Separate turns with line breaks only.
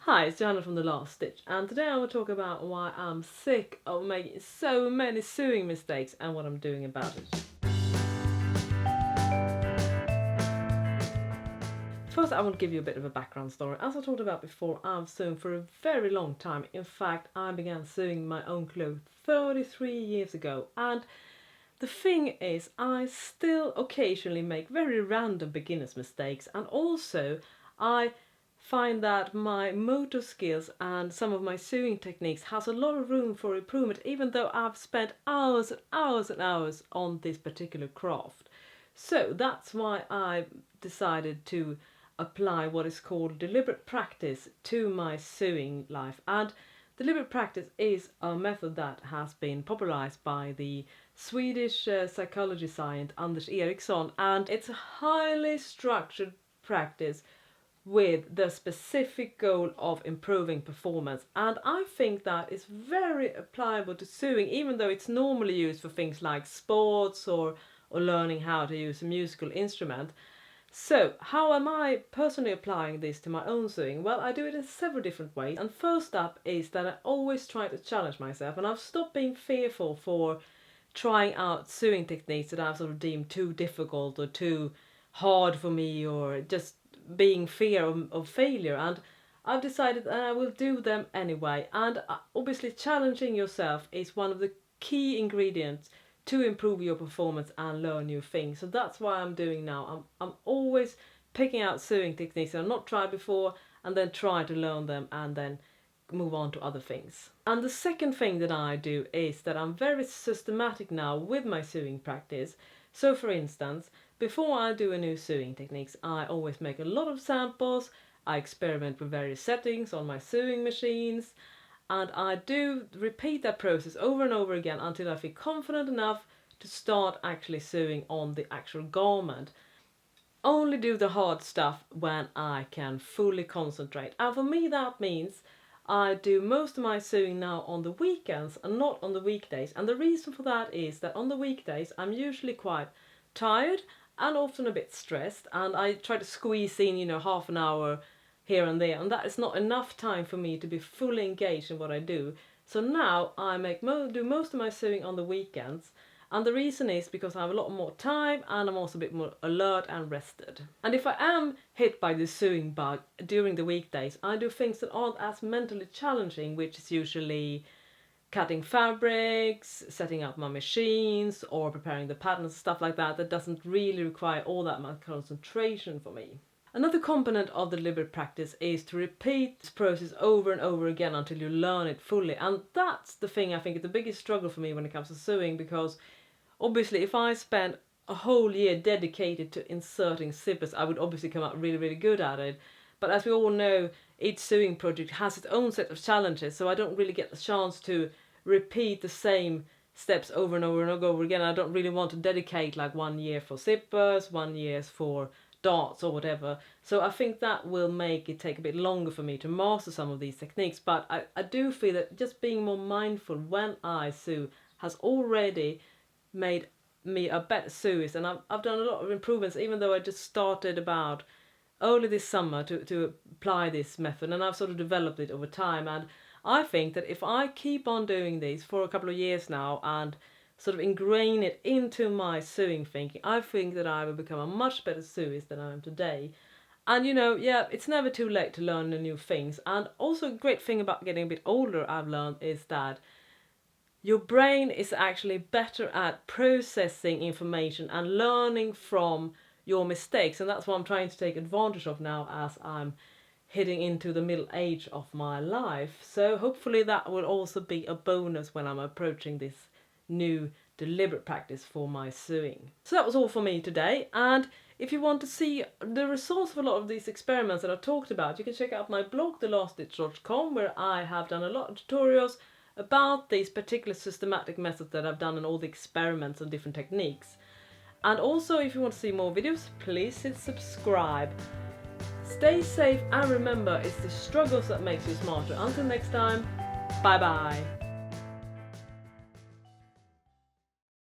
Hi, it's Johanna from The Last Stitch, and today I will talk about why I'm sick of making so many sewing mistakes and what I'm doing about it. First, I will give you a bit of a background story. As I talked about before, I've sewn for a very long time. In fact, I began sewing my own clothes 33 years ago, and the thing is, I still occasionally make very random beginner's mistakes, and also I find that my motor skills and some of my sewing techniques has a lot of room for improvement, even though I've spent hours and hours and hours on this particular craft. So that's why I decided to apply what is called deliberate practice to my sewing life. And deliberate practice is a method that has been popularized by the Swedish psychology scientist Anders Eriksson, and it's a highly structured practice with the specific goal of improving performance. And I think that is very applicable to sewing, even though it's normally used for things like sports or learning how to use a musical instrument. So how am I personally applying this to my own sewing? Well, I do it in several different ways. And first up is that I always try to challenge myself, and I've stopped being fearful for trying out sewing techniques that I've sort of deemed too difficult or too hard for me, or just being fear of failure, and I've decided that I will do them anyway. And obviously challenging yourself is one of the key ingredients to improve your performance and learn new things. So that's why I'm doing now. I'm always picking out sewing techniques that I've not tried before and then try to learn them and then move on to other things. And the second thing that I do is that I'm very systematic now with my sewing practice. So for instance, before I do a new sewing techniques, I always make a lot of samples. I experiment with various settings on my sewing machines, and I do repeat that process over and over again until I feel confident enough to start actually sewing on the actual garment. Only do the hard stuff when I can fully concentrate, and for me that means I do most of my sewing now on the weekends and not on the weekdays. And the reason for that is that on the weekdays I'm usually quite tired and often a bit stressed, and I try to squeeze in, half an hour here and there, and that is not enough time for me to be fully engaged in what I do. So now I do most of my sewing on the weekends, and the reason is because I have a lot more time and I'm also a bit more alert and rested. And if I am hit by the sewing bug during the weekdays, I do things that aren't as mentally challenging, which is usually cutting fabrics, setting up my machines, or preparing the patterns, stuff like that, that doesn't really require all that much concentration for me. Another component of the deliberate practice is to repeat this process over and over again until you learn it fully. And that's the thing I think is the biggest struggle for me when it comes to sewing, because obviously if I spent a whole year dedicated to inserting zippers, I would obviously come out really, really good at it. But as we all know, each sewing project has its own set of challenges, so I don't really get the chance to repeat the same steps over and over and over again. I don't really want to dedicate like 1 year for zippers, 1 year for darts or whatever. So I think that will make it take a bit longer for me to master some of these techniques. But I do feel that just being more mindful when I sew has already made me a better sewist, and I've done a lot of improvements, even though I just started about only this summer to apply this method, and I've sort of developed it over time. And I think that if I keep on doing this for a couple of years now and sort of ingrain it into my sewing thinking, I think that I will become a much better sewist than I am today. And it's never too late to learn the new things. And also a great thing about getting a bit older I've learned is that your brain is actually better at processing information and learning from your mistakes, and that's what I'm trying to take advantage of now as I'm heading into the middle age of my life. So hopefully that will also be a bonus when I'm approaching this new deliberate practice for my sewing. So that was all for me today, and if you want to see the results of a lot of these experiments that I talked about, you can check out my blog thelaststitch.com, where I have done a lot of tutorials about these particular systematic methods that I've done and all the experiments and different techniques. And also, if you want to see more videos, please hit subscribe. Stay safe, and remember, it's the struggles that makes you smarter. Until next time, bye bye.